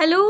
Hello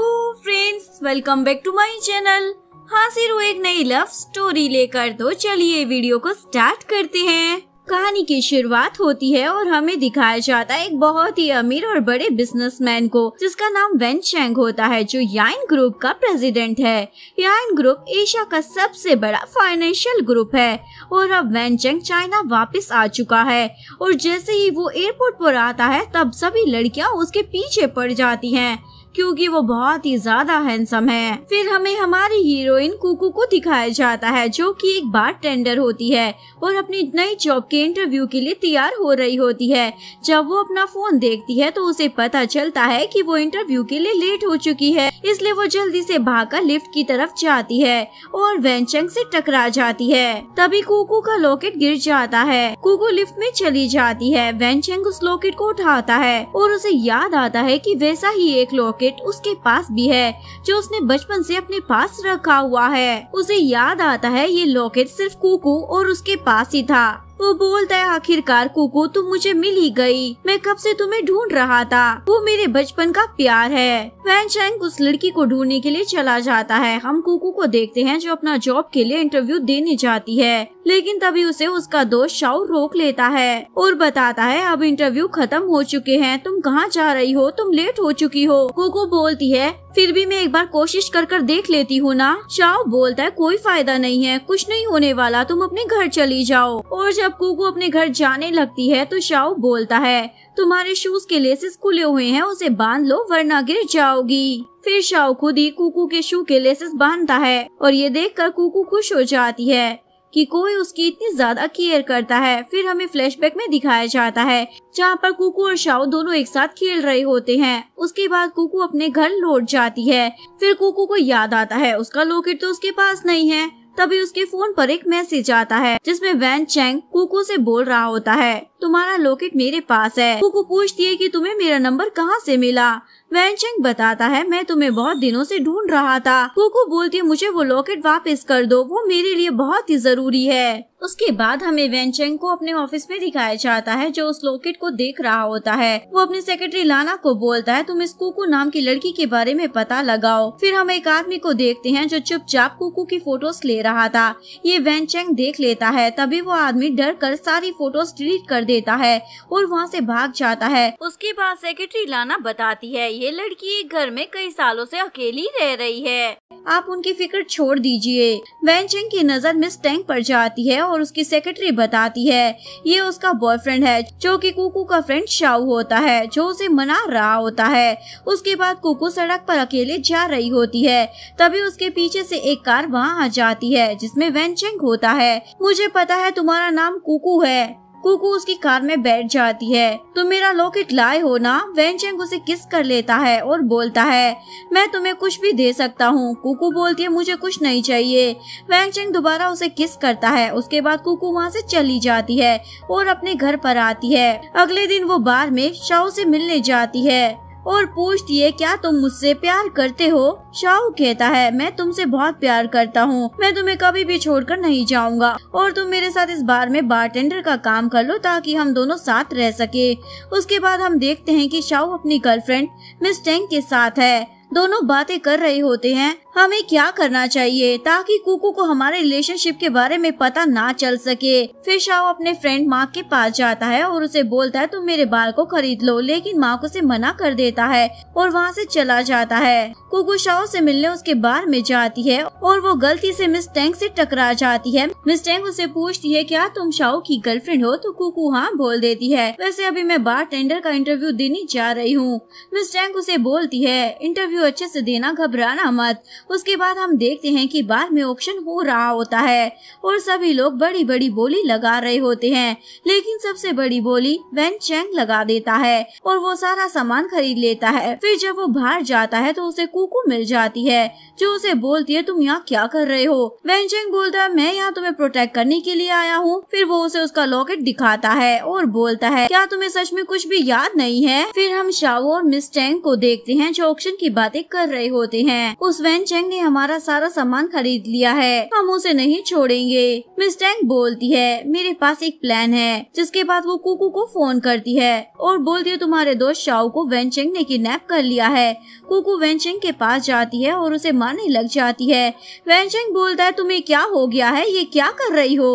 friends, welcome back to my channel. हाजिर हूँ एक नई लव स्टोरी लेकर। तो चलिए वीडियो को स्टार्ट करते हैं। कहानी की शुरुआत होती है और हमें दिखाया जाता है एक बहुत ही अमीर और बड़े बिजनेसमैन को, जिसका नाम वेन चैंग होता है, जो याइन ग्रुप का प्रेसिडेंट है। याइन ग्रुप एशिया का सबसे बड़ा फाइनेंशियल ग्रुप है और अब वेन चैंग चाइना वापस आ चुका है। और जैसे ही वो एयरपोर्ट पर आता है तब सभी लड़कियां उसके पीछे पड़ जाती हैं, क्योंकि वो बहुत ही ज्यादा हैंडसम है। फिर हमें हमारी हीरोइन कुकू को दिखाया जाता है, जो कि एक बारटेंडर होती है और अपनी नई जॉब के इंटरव्यू के लिए तैयार हो रही होती है। जब वो अपना फोन देखती है तो उसे पता चलता है कि वो इंटरव्यू के लिए लेट हो चुकी है, इसलिए वो जल्दी से भागकर लिफ्ट की तरफ जाती है और वेन चैंग से टकरा जाती है। तभी कुकू का लॉकेट गिर जाता है। कुकू लिफ्ट में चली जाती है। वेन चैंग उस लॉकेट को उठाता है और उसे याद आता है कि वैसा ही एक लॉकेट उसके पास भी है, जो उसने बचपन से अपने पास रखा हुआ है। उसे याद आता है ये लॉकेट सिर्फ कुकू और उसके पास ही था। वो बोलता है, आखिरकार कुकू तुम मुझे मिल ही गई, मैं कब से तुम्हें ढूंढ रहा था, वो मेरे बचपन का प्यार है। वेन चैंग उस लड़की को ढूंढने के लिए चला जाता है। हम कुकू को देखते हैं जो अपना जॉब के लिए इंटरव्यू देने जाती है, लेकिन तभी उसे उसका दोस्त शाओ रोक लेता है और बताता है अब इंटरव्यू खत्म हो चुके हैं, तुम कहाँ जा रही हो, तुम लेट हो चुकी हो। कुकू बोलती है, फिर भी मैं एक बार कोशिश कर देख लेती हूँ ना। शाओ बोलता है, कोई फायदा नहीं है, कुछ नहीं होने वाला, तुम अपने घर चली जाओ। और जब कुकू अपने घर जाने लगती है तो शाओ बोलता है, तुम्हारे शूज के लेसेस खुले हुए हैं, उसे बांध लो वरना गिर जाओगी। फिर शाओ खुद ही कुकू के शू के लेसेस बांधता है और ये देखकर कुकू खुश हो जाती है कि कोई उसकी इतनी ज्यादा केयर करता है। फिर हमें फ्लैशबैक में दिखाया जाता है जहाँ पर कुकू और शाओ दोनों एक साथ खेल रहे होते हैं। उसके बाद कुकू अपने घर लौट जाती है। फिर कुकू को याद आता है उसका लॉकेट तो उसके पास नहीं है। तभी उसके फोन पर एक मैसेज आता है जिसमें वेन चैंग कुकू से बोल रहा होता है, तुम्हारा लॉकेट मेरे पास है। कुकू पूछती है कि तुम्हें मेरा नंबर कहाँ से मिला। वेन चैंग बताता है, मैं तुम्हें बहुत दिनों से ढूंढ रहा था। कुकू बोलती है, मुझे वो लॉकेट वापस कर दो, वो मेरे लिए बहुत ही जरूरी है। उसके बाद हमें वेन चैंग को अपने ऑफिस में दिखाया जाता है, जो उस लॉकेट को देख रहा होता है। वो अपनी सेक्रेटरी लाना को बोलता है, तुम इस कुकू नाम की लड़की के बारे में पता लगाओ। फिर हम एक आदमी को देखते हैं जो चुपचाप कुकू की फोटोज ले रहा था। ये वेन चैंग देख लेता है। तभी वो आदमी डर कर सारी फोटोज डिलीट कर देता है और वहाँ से भाग जाता है। उसके बाद सेक्रेटरी लाना बताती है, ये लड़की एक घर में कई सालों से अकेली रह रही है, आप उनकी फिक्र छोड़ दीजिए। वेन चैंग की नजर मिस टैंग पर जाती है और उसकी सेक्रेटरी बताती है ये उसका बॉयफ्रेंड है, जो कि कुकू का फ्रेंड शाओ होता है, जो उसे मना रहा होता है। उसके बाद कुकू सड़क पर अकेले जा रही होती है। तभी उसके पीछे से एक कार वहाँ आ जाती है जिसमें वेन चैंग होता है। मुझे पता है तुम्हारा नाम कुकू है। कुकू उसकी कार में बैठ जाती है। तुम मेरा लॉकेट लाए हो ना। वेन चैंग उसे किस कर लेता है और बोलता है, मैं तुम्हें कुछ भी दे सकता हूँ। कुकू बोलती है, मुझे कुछ नहीं चाहिए। वेन चैंग दोबारा उसे किस करता है। उसके बाद कुकू वहाँ से चली जाती है और अपने घर पर आती है। अगले दिन वो बार में शाओ से मिलने जाती है और पूछती है, क्या तुम मुझसे प्यार करते हो। शाओ कहता है, मैं तुमसे बहुत प्यार करता हूँ, मैं तुम्हें कभी भी छोड़कर नहीं जाऊंगा और तुम मेरे साथ इस बार में बारटेंडर का काम कर लो ताकि हम दोनों साथ रह सके। उसके बाद हम देखते हैं कि शाओ अपनी गर्लफ्रेंड मिस टैंग के साथ है। दोनों बातें कर रहे होते हैं हमें क्या करना चाहिए ताकि कुकू को हमारे रिलेशनशिप के बारे में पता ना चल सके। फिर शाओ अपने फ्रेंड माँ के पास जाता है और उसे बोलता है, तुम मेरे बाल को खरीद लो, लेकिन माँ को उसे मना कर देता है और वहाँ से चला जाता है। कुकू शाओ से मिलने उसके बार में जाती है और वो गलती से मिस टैंग से टकरा जाती है। मिस टैंग उसे पूछती है, क्या तुम शाओ की गर्लफ्रेंड हो। तो कुकू हाँ बोल देती है, वैसे अभी मैं बारटेंडर का इंटरव्यू देने जा रही हूँ। मिस टैंग उसे बोलती है, इंटरव्यू अच्छे से देना, घबराना मत। उसके बाद हम देखते हैं कि बार में ऑक्शन हो रहा होता है और सभी लोग बड़ी बड़ी बोली लगा रहे होते हैं, लेकिन सबसे बड़ी बोली वेन चैंग लगा देता है और वो सारा सामान खरीद लेता है। फिर जब वो बाहर जाता है तो उसे कुकू मिल जाती है, जो उसे बोलती है, तुम यहाँ क्या कर रहे हो। वेन चैंग बोलता है, मैं यहाँ तुम्हें प्रोटेक्ट करने के लिए आया हूँ। फिर वो उसे उसका लॉकेट दिखाता है और बोलता है, क्या तुम्हें सच में कुछ भी याद नहीं है। फिर हम शाओ और मिस टैंग को देखते हैं जो ऑक्शन की बात बातें कर रहे होते हैं। उस वेनचेंग ने हमारा सारा सामान खरीद लिया है, हम उसे नहीं छोड़ेंगे। मिस टैंग बोलती है मेरे पास एक प्लान है। जिसके बाद वो कुकू को फोन करती है और बोलती है तुम्हारे दोस्त शाओ को वेनचेंग ने किडनैप कर लिया है। कुकू वेनचेंग के पास जाती है और उसे मारने लग जाती है। वेनचेंग बोलता है तुम्हें क्या हो गया है, ये क्या कर रही हो।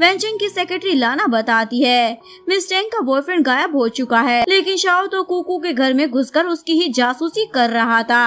वेनचेंग की सेक्रेटरी लाना बताती है मिस टैंग का बॉयफ्रेंड गायब हो चुका है, लेकिन शाओ तो कुकू के घर में घुसकर उसकी ही जासूसी कर रहा था।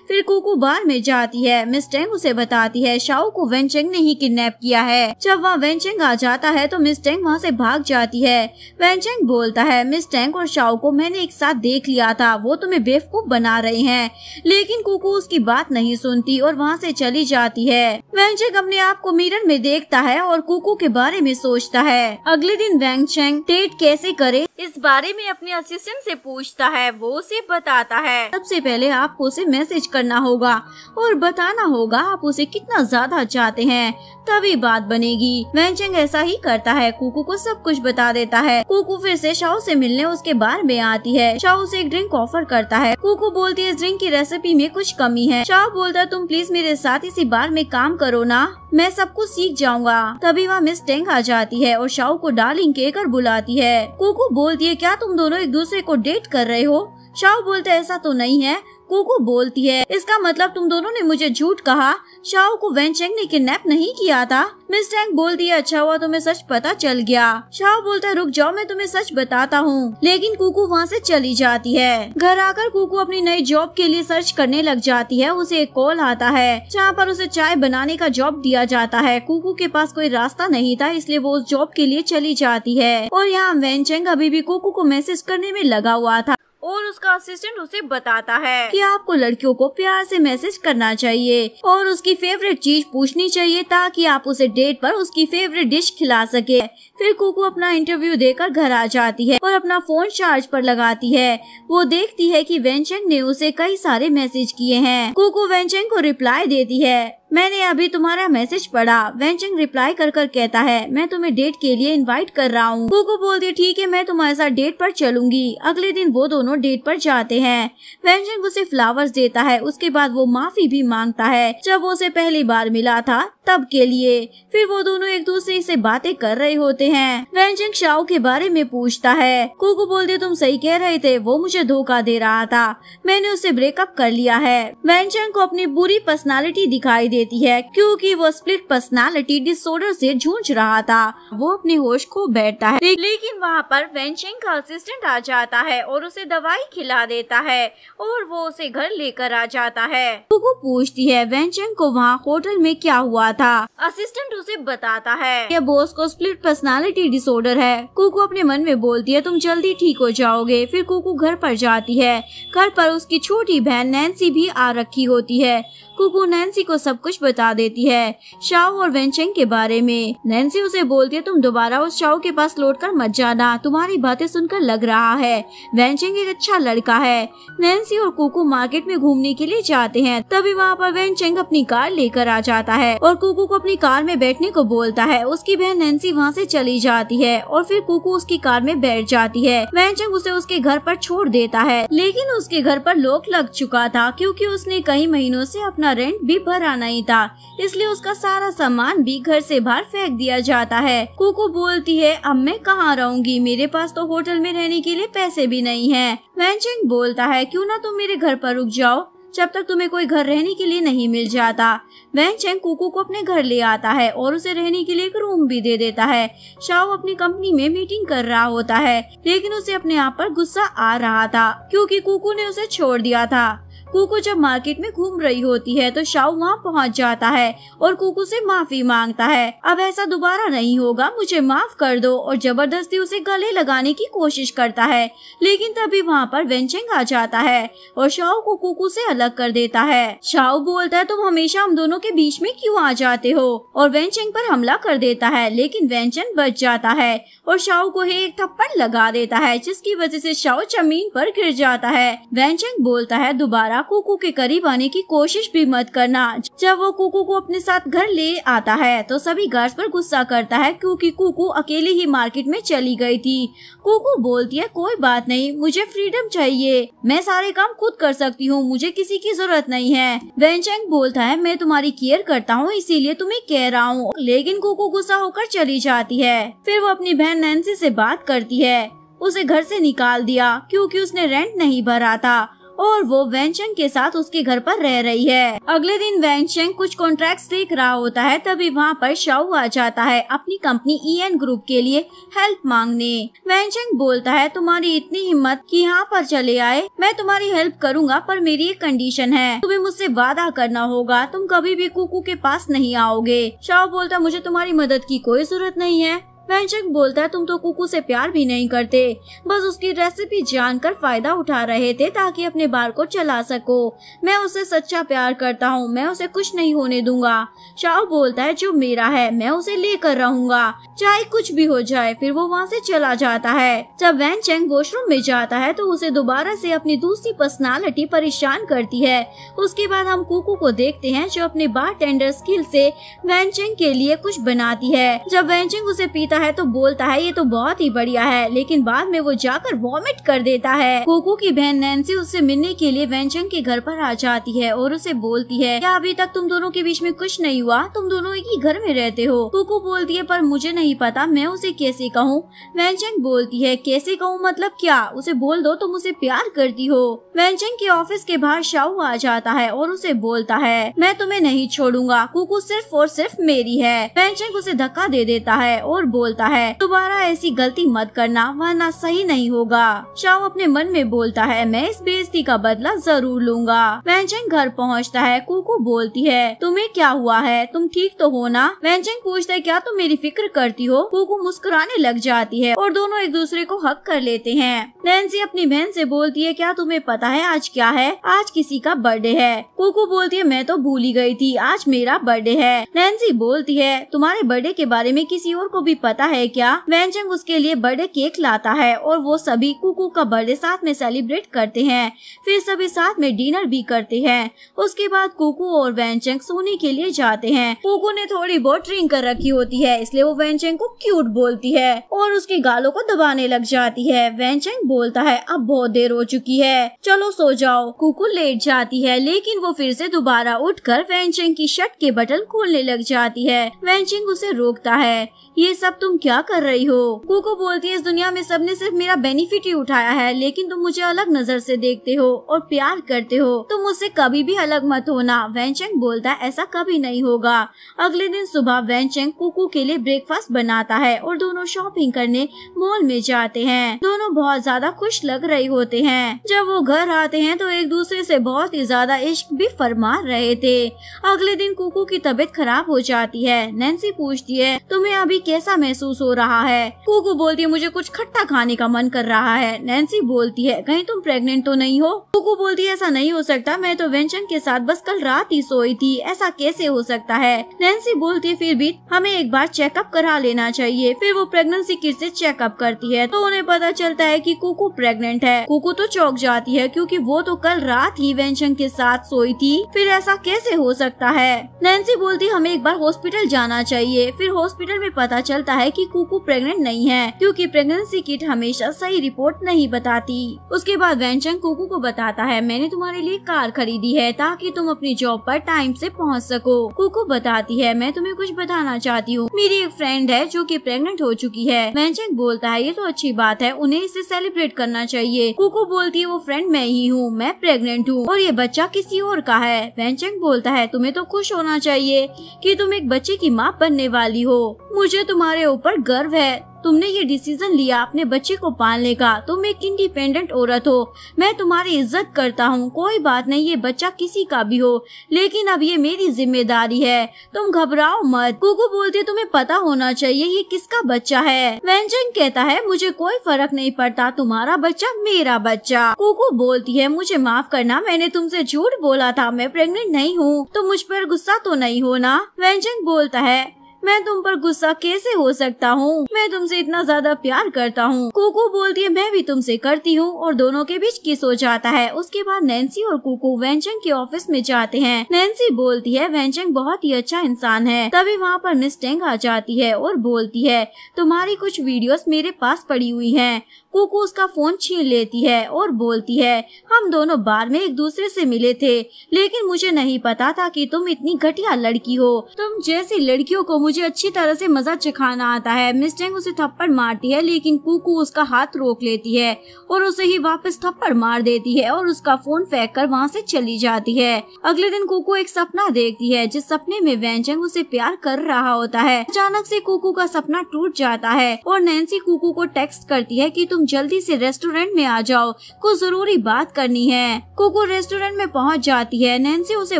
फिर कुकू बार में जाती है। मिस टैंग उसे बताती है शाओ को वेनचेंग ने ही किडनैप किया है। जब वहाँ वेनचेंग आ जाता है तो मिस टैंग वहाँ से भाग जाती है। वेनचेंग बोलता है मिस टैंग और शाओ को मैंने एक साथ देख लिया था, वो तुम्हें बेवकूफ बना रहे हैं। लेकिन कुकू उसकी बात नहीं सुनती और वहाँ से चली जाती है। वेनचेंग अपने आप को मिरर में देखता है और कुकू के बारे में सोचता है। अगले दिन वेनचेंग डेट कैसे करे इस बारे में अपने असिस्टेंट से पूछता है, वो उसे बताता है सबसे पहले आपको उसे मैसेज करना होगा और बताना होगा आप उसे कितना ज्यादा चाहते हैं, तभी बात बनेगी। वेनचेंग ऐसा ही करता है, कुकू को सब कुछ बता देता है। कुकू फिर से शाओ से मिलने उसके बार में आती है। शाओ उसे एक ड्रिंक ऑफर करता है। कुकू बोलती है इस ड्रिंक की रेसिपी में कुछ कमी है। शाओ बोलता है तुम प्लीज मेरे साथ इसी बार में काम करो ना, मैं सब कुछ सीख जाऊंगा। तभी वहाँ मिस टैंग आ जाती है और शाओ को डार्लिंग कहकर बुलाती है। कुकू बोलती है क्या तुम दोनों एक दूसरे को डेट कर रहे हो। शाओ बोलता है ऐसा तो नहीं है। कुकू बोलती है इसका मतलब तुम दोनों ने मुझे झूठ कहा, शाओ को वेनचेंग ने किडनैप नहीं किया था। मिस टैंग बोलती है अच्छा हुआ तुम्हें सच पता चल गया। शाओ बोलता है रुक जाओ मैं तुम्हें सच बताता हूँ, लेकिन कुकू वहाँ से चली जाती है। घर आकर कुकू अपनी नई जॉब के लिए सर्च करने लग जाती है। उसे एक कॉल आता है जहाँ पर उसे चाय बनाने का जॉब दिया जाता है। कुकू के पास कोई रास्ता नहीं था, इसलिए वो उस जॉब के लिए चली जाती है। और यहाँ वेनचेंग अभी भी कुकू को मैसेज करने में लगा हुआ था और उसका असिस्टेंट उसे बताता है कि आपको लड़कियों को प्यार से मैसेज करना चाहिए और उसकी फेवरेट चीज पूछनी चाहिए ताकि आप उसे डेट पर उसकी फेवरेट डिश खिला सके। फिर कुकू अपना इंटरव्यू देकर घर आ जाती है और अपना फोन चार्ज पर लगाती है। वो देखती है कि वेनचेंग ने उसे कई सारे मैसेज किए हैं। कुकू वेनचेंग को रिप्लाई देती है मैंने अभी तुम्हारा मैसेज पढ़ा। वेनचेंग रिप्लाई कर कहता है मैं तुम्हें डेट के लिए इनवाइट कर रहा हूँ। कुकू बोलती है ठीक है मैं तुम्हारे साथ डेट पर चलूंगी। अगले दिन वो दोनों डेट पर जाते हैं। वेनचेंग उसे फ्लावर्स देता है। उसके बाद वो माफी भी मांगता है जब वो उसे पहली बार मिला था तब के लिए। फिर वो दोनों एक दूसरे से बातें कर रहे होते हैं। वेनचेंग शाओ के बारे में पूछता है। कुकू बोलती है तुम सही कह रहे थे, वो मुझे धोखा दे रहा था, मैंने उससे ब्रेकअप कर लिया है। वेनचेंग को अपनी बुरी पर्सनालिटी दिखाई देती है क्योंकि वो स्प्लिट पर्सनालिटी डिसऑर्डर से जूझ रहा था। वो अपने होश खो बैठता है, लेकिन वहाँ पर वेनचेंग का असिस्टेंट आ जाता है और उसे दवाई खिला देता है और वो उसे घर लेकर आ जाता है। कुकू पूछती है वेनचेंग को वहाँ होटल में क्या हुआ था। असिस्टेंट उसे बताता है ये बॉस को स्प्लिट पर्सनालिटी डिसऑर्डर है। कुकू अपने मन में बोलती है तुम जल्दी ठीक हो जाओगे। फिर कुकू घर पर जाती है। घर पर उसकी छोटी बहन नैन्सी भी आ रखी होती है। कुकू नैन्सी को सब कुछ बता देती है शाओ और वेनचेंग के बारे में। नैन्सी उसे बोलती है तुम दोबारा उस शाओ के पास लौटकर मत जाना, तुम्हारी बातें सुनकर लग रहा है वेनचेंग एक अच्छा लड़का है। नैन्सी और कुकू मार्केट में घूमने के लिए जाते हैं। तभी वहाँ पर वेनचेंग अपनी कार लेकर आ जाता है और कुकू को अपनी कार में बैठने को बोलता है। उसकी बहन नैन्सी वहाँ से चली जाती है और फिर कुकू उसकी कार में बैठ जाती है। वेनचेंग उसे उसके घर पर छोड़ देता है, लेकिन उसके घर पर लॉक लग चुका था क्योंकि उसने कई महीनों से अपना रेंट भी भरा नहीं था, इसलिए उसका सारा सामान भी घर से बाहर फेंक दिया जाता है। कुकू बोलती है अब मैं कहाँ रहूंगी, मेरे पास तो होटल में रहने के लिए पैसे भी नहीं है। वेनचेंग बोलता है क्यों ना तुम मेरे घर पर रुक जाओ जब तक तुम्हें कोई घर रहने के लिए नहीं मिल जाता। वेनचेंग कुकू को अपने घर ले आता है और उसे रहने के लिए एक रूम भी दे देता है। शाओ अपनी कंपनी में मीटिंग कर रहा होता है, लेकिन उसे अपने आप पर गुस्सा आ रहा था क्योंकि कुकू ने उसे छोड़ दिया था। कुकू जब मार्केट में घूम रही होती है तो शाओ वहाँ पहुँच जाता है और कुकू से माफी मांगता है। अब ऐसा दोबारा नहीं होगा, मुझे माफ कर दो, और जबरदस्ती उसे गले लगाने की कोशिश करता है। लेकिन तभी वहाँ पर वेनचेंग आ जाता है और शाओ को कुकू से अलग कर देता है। शाओ बोलता है तुम हमेशा हम दोनों के बीच में क्यों आ जाते हो, और वेनचेंग पर हमला कर देता है। लेकिन वेनचेंग बच जाता है और शाओ को एक थप्पड़ लगा देता है जिसकी वजह से शाओ जमीन पर गिर जाता है। वेनचेंग बोलता है दोबारा दोबारा कुकू के करीब आने की कोशिश भी मत करना। जब वो कुकू को अपने साथ घर ले आता है तो सभी गार्ड्स पर गुस्सा करता है क्योंकि कुकू अकेले ही मार्केट में चली गई थी। कुकू बोलती है कोई बात नहीं, मुझे फ्रीडम चाहिए, मैं सारे काम खुद कर सकती हूँ, मुझे किसी की जरूरत नहीं है। वेनचेंग बोलता है मैं तुम्हारी केयर करता हूँ इसीलिए तुम्हें कह रहा हूँ, लेकिन कुकू गुस्सा होकर चली जाती है। फिर वो अपनी बहन नैन्सी से बात करती है, उसे घर से निकाल दिया क्योंकि उसने रेंट नहीं भरा था और वो वेनचेंग के साथ उसके घर पर रह रही है। अगले दिन वेनचेंग कुछ कॉन्ट्रैक्ट्स देख रहा होता है, तभी वहाँ पर शाओ आ जाता है अपनी कंपनी ईएन ग्रुप के लिए हेल्प मांगने। वेनचेंग बोलता है तुम्हारी इतनी हिम्मत कि यहाँ पर चले आए, मैं तुम्हारी हेल्प करूँगा पर मेरी एक कंडीशन है, तुम्हें मुझसे वादा करना होगा तुम कभी भी कुकू के पास नहीं आओगे। शाओ बोलता है मुझे तुम्हारी मदद की कोई जरूरत नहीं है। वेनचेंग बोलता है तुम तो कुकू से प्यार भी नहीं करते, बस उसकी रेसिपी जानकर फायदा उठा रहे थे ताकि अपने बार को चला सको। मैं उसे सच्चा प्यार करता हूँ, मैं उसे कुछ नहीं होने दूंगा। शाओ बोलता है जो मेरा है मैं उसे लेकर रहूंगा चाहे कुछ भी हो जाए। फिर वो वहाँ से चला जाता है। जब वेनचेंग वॉशरूम में जाता है तो उसे दोबारा से अपनी दूसरी पर्सनालिटी परेशान करती है। उसके बाद हम कुकू को देखते हैं जो अपने बारटेंडर स्किल से वेनचेंग के लिए कुछ बनाती है। जब वेनचेंग उसे पीता है तो बोलता है ये तो बहुत ही बढ़िया है, लेकिन बाद में वो जाकर वॉमिट कर देता है। कुकू की बहन नैन्सी उससे मिलने के लिए वेनचेंग के घर पर आ जाती है और उसे बोलती है क्या अभी तक तुम दोनों के बीच में कुछ नहीं हुआ, तुम दोनों एक ही घर में रहते हो। कुकू बोलती है पर मुझे नहीं पता, मैं उसे कैसे कहूँ। वेनचेंग बोलती है कैसे कहूँ मतलब क्या, उसे बोल दो तुम उसे प्यार करती हो। वेनचेंग के ऑफिस के बाहर शाओ आ जाता है और उसे बोलता है मैं तुम्हें नहीं छोड़ूंगा, कुकू सिर्फ और सिर्फ मेरी है। वेनचेंग उसे धक्का दे देता है और बोलता है दोबारा ऐसी गलती मत करना वरना सही नहीं होगा। शाओ अपने मन में बोलता है मैं इस बेइज्जती का बदला जरूर लूंगा। वेनचेंग घर पहुंचता है। कुकू बोलती है तुम्हें क्या हुआ है, तुम ठीक तो हो ना। वेनचेंग पूछता है क्या तुम मेरी फिक्र करती हो। कुकू मुस्कुराने लग जाती है और दोनों एक दूसरे को हक कर लेते हैं। नैन्सी अपनी बहन से बोलती है क्या तुम्हें पता है आज क्या है, आज किसी का बर्थडे है। कुकू बोलती है मैं तो भूल ही गई थी, आज मेरा बर्थडे है। नैन्सी बोलती है तुम्हारे बर्थडे के बारे में किसी और को भी पता है क्या। वेनचेंग उसके लिए बर्थडे केक लाता है और वो सभी कुकू का बर्थडे साथ में सेलिब्रेट करते हैं। फिर सभी साथ में डिनर भी करते हैं। उसके बाद कुकू और वेनचेंग सोने के लिए जाते हैं। कुकू ने थोड़ी बहुत ड्रिंक कर रखी होती है इसलिए वो वेनचेंग को क्यूट बोलती है और उसके गालों को दबाने लग जाती है। वेनचेंग बोलता है अब बहुत देर हो चुकी है, चलो सो जाओ। कुकू लेट जाती है लेकिन वो फिर से दोबारा उठकर वेनचेंग की शर्ट के बटन खोलने लग जाती है। वेनचेंग उसे रोकता है ये सब तुम क्या कर रही हो। कुकू बोलती है इस दुनिया में सबने सिर्फ मेरा बेनिफिट ही उठाया है, लेकिन तुम मुझे अलग नजर से देखते हो और प्यार करते हो, तुम मुझसे कभी भी अलग मत होना। वेनचेंग बोलता है ऐसा कभी नहीं होगा। अगले दिन सुबह वेनचेंग कुकू के लिए ब्रेकफास्ट बनाता है और दोनों शॉपिंग करने मॉल में जाते हैं। दोनों बहुत ज्यादा खुश लग रहे होते हैं। जब वो घर आते हैं तो एक दूसरे से बहुत ही ज्यादा इश्क भी फरमा रहे थे। अगले दिन कुकू की तबीयत खराब हो जाती है। नैन्सी पूछती है तुम्हें अभी कैसा महसूस हो रहा है। कुकू बोलती है मुझे कुछ खट्टा खाने का मन कर रहा है। नैन्सी बोलती है कहीं तुम प्रेग्नेंट तो नहीं हो। कुकू बोलती है ऐसा नहीं हो सकता, मैं तो वेनचेंग के साथ बस कल रात ही सोई थी, ऐसा कैसे हो सकता है। नैन्सी बोलती है फिर भी हमें एक बार चेकअप करा लेना चाहिए। फिर वो प्रेगनेंसी किट से चेकअप करती है तो उन्हें पता चलता है कि कुकू प्रेग्नेंट है। कुकू तो चौंक जाती है क्योंकि वो तो कल रात ही वेनचेंग के साथ सोई थी, फिर ऐसा कैसे हो सकता है। नैन्सी बोलती हमें एक बार हॉस्पिटल जाना चाहिए। फिर हॉस्पिटल में पता चलता है कि कुकू प्रेग्नेंट नहीं है क्योंकि प्रेगनेंसी किट हमेशा सही रिपोर्ट नहीं बताती। उसके बाद वेनचेंग कुकू को बताता है मैंने तुम्हारे लिए कार खरीदी है ताकि तुम अपनी जॉब पर टाइम से पहुंच सको। कुकू बताती है मैं तुम्हें कुछ बताना चाहती हूँ, मेरी एक फ्रेंड है जो कि प्रेग्नेंट हो चुकी है। वेनचेंग बोलता है ये तो अच्छी बात है, उन्हें इसे सेलिब्रेट करना चाहिए। कुकू बोलती है वो फ्रेंड मैं ही हूँ, मैं प्रेग्नेंट हूँ और ये बच्चा किसी और का है। वेनचेंग बोलता है तुम्हें तो खुश होना चाहिए कि तुम एक बच्चे की माँ बनने वाली हो, मुझे तुम्हारे ऊपर गर्व है, तुमने ये डिसीजन लिया अपने बच्चे को पालने का, तुम एक इंडिपेंडेंट औरत हो, मैं तुम्हारी इज्जत करता हूँ। कोई बात नहीं ये बच्चा किसी का भी हो, लेकिन अब ये मेरी जिम्मेदारी है, तुम घबराओ मत। कुकू बोलती है तुम्हें पता होना चाहिए ये किसका बच्चा है। वेनचेंग कहता है मुझे कोई फर्क नहीं पड़ता, तुम्हारा बच्चा मेरा बच्चा। कुकू बोलती है मुझे माफ करना, मैंने तुमसे झूठ बोला था, मैं प्रेग्नेंट नहीं हूँ, तो मुझ पर गुस्सा तो नहीं होना। वेनचेंग बोलता है मैं तुम पर गुस्सा कैसे हो सकता हूँ, मैं तुमसे इतना ज्यादा प्यार करता हूँ। कुकू बोलती है मैं भी तुमसे करती हूँ और दोनों के बीच किस हो जाता है। उसके बाद नैन्सी और कुकू वेंचंग के ऑफिस में जाते हैं। नैन्सी बोलती है वेंचंग बहुत ही अच्छा इंसान है। तभी वहाँ पर मिस टेंग आ जाती है और बोलती है तुम्हारी कुछ वीडियोस मेरे पास पड़ी हुई हैं। कुकू उसका फोन छीन लेती है और बोलती है हम दोनों बार में एक दूसरे से मिले थे, लेकिन मुझे नहीं पता था कि तुम इतनी घटिया लड़की हो। तुम जैसी लड़कियों को मुझे अच्छी तरह से मजा चखाना आता है। मिस टेंग उसे थप्पड़ मारती है, लेकिन कुकू उसका हाथ रोक लेती है और उसे ही वापस थप्पड़ मार देती है और उसका फोन फेंक कर वहाँ से चली जाती है। अगले दिन कुकू एक सपना देखती है जिस सपने में वेंचंग उसे प्यार कर रहा होता है। अचानक से कुकू का सपना टूट जाता है और नैन्सी कुकू को टेक्स्ट करती है कि तुम जल्दी से रेस्टोरेंट में आ जाओ, कुछ जरूरी बात करनी है। कुकू रेस्टोरेंट में पहुंच जाती है। नैन्सी उसे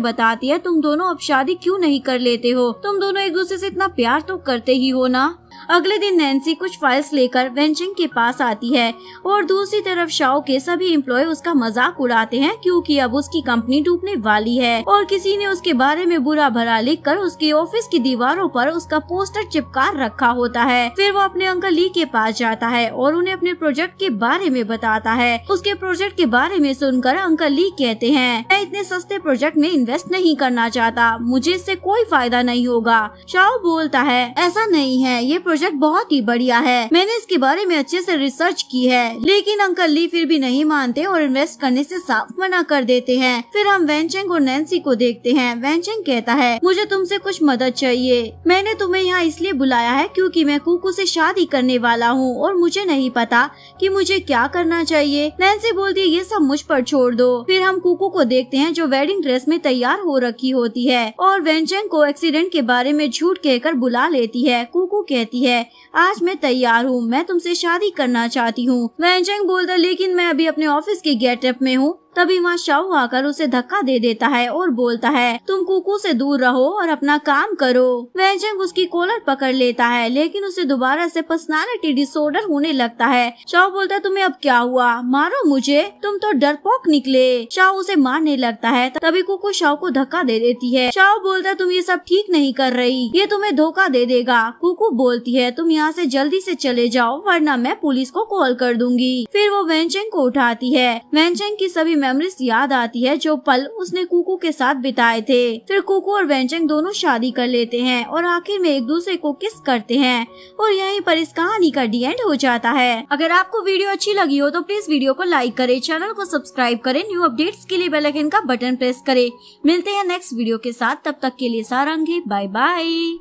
बताती है तुम दोनों अब शादी क्यों नहीं कर लेते हो, तुम दोनों एक दूसरे से इतना प्यार तो करते ही हो ना। अगले दिन नैन्सी कुछ फाइल्स लेकर वेंचंग के पास आती है और दूसरी तरफ शाओ के सभी एम्प्लॉय उसका मजाक उड़ाते हैं क्योंकि अब उसकी कंपनी डूबने वाली है और किसी ने उसके बारे में बुरा भला लिखकर उसके ऑफिस की दीवारों पर उसका पोस्टर चिपका रखा होता है। फिर वो अपने अंकल ली के पास जाता है और उन्हें अपने प्रोजेक्ट के बारे में बताता है। उसके प्रोजेक्ट के बारे में सुनकर अंकल ली कहते हैं मैं इतने सस्ते प्रोजेक्ट में इन्वेस्ट नहीं करना चाहता, मुझे इससे कोई फायदा नहीं होगा। शाओ बोलता है ऐसा नहीं है, ये प्रोजेक्ट बहुत ही बढ़िया है, मैंने इसके बारे में अच्छे से रिसर्च की है। लेकिन अंकल ली फिर भी नहीं मानते और इन्वेस्ट करने से साफ मना कर देते हैं। फिर हम वेंचंग और नैन्सी को देखते हैं। वेंचंग कहता है मुझे तुमसे कुछ मदद चाहिए, मैंने तुम्हें यहाँ इसलिए बुलाया है क्योंकि मैं कुकू से शादी करने वाला हूँ और मुझे नहीं पता कि मुझे क्या करना चाहिए। नैन्सी बोलती है ये सब मुझ पर छोड़ दो। फिर हम कुकू को देखते हैं जो वेडिंग ड्रेस में तैयार हो रखी होती है और वेंचंग को एक्सीडेंट के बारे में झूठ कहकर बुला लेती है। कुकू कहती है आज मैं तैयार हूँ, मैं तुमसे शादी करना चाहती हूँ। वेंचंग बोलता लेकिन मैं अभी अपने ऑफिस के गेटअप में हूँ। तभी वहाँ शाओ आकर उसे धक्का दे देता है और बोलता है तुम कुकू से दूर रहो और अपना काम करो। वेंचंग उसकी कॉलर पकड़ लेता है लेकिन उसे दोबारा से पर्सनालिटी डिसऑर्डर होने लगता है। शाओ बोलता है तुम्हें अब क्या हुआ, मारो मुझे, तुम तो डरपोक निकले। शाओ उसे मारने लगता है। तभी कुकू शाओ को धक्का दे देती है। शाओ बोलता है तुम ये सब ठीक नहीं कर रही, ये तुम्हें धोखा दे देगा। कुकू बोलती है तुम यहाँ से जल्दी से चले जाओ वरना मैं पुलिस को कॉल कर दूंगी। फिर वो वेंचंग को उठाती है। वेंचंग की सभी मेमोरीज याद आती है जो पल उसने कुकू के साथ बिताए थे। फिर कुकू और वेंचंग दोनों शादी कर लेते हैं और आखिर में एक दूसरे को किस करते हैं और यहीं पर इस कहानी का डी एंड हो जाता है। अगर आपको वीडियो अच्छी लगी हो तो प्लीज वीडियो को लाइक करें, चैनल को सब्सक्राइब करें, न्यू अपडेट्स के लिए बेल आइकन का बटन प्रेस करें। मिलते हैं नेक्स्ट वीडियो के साथ, तब तक के लिए सारंगी, बाय बाय।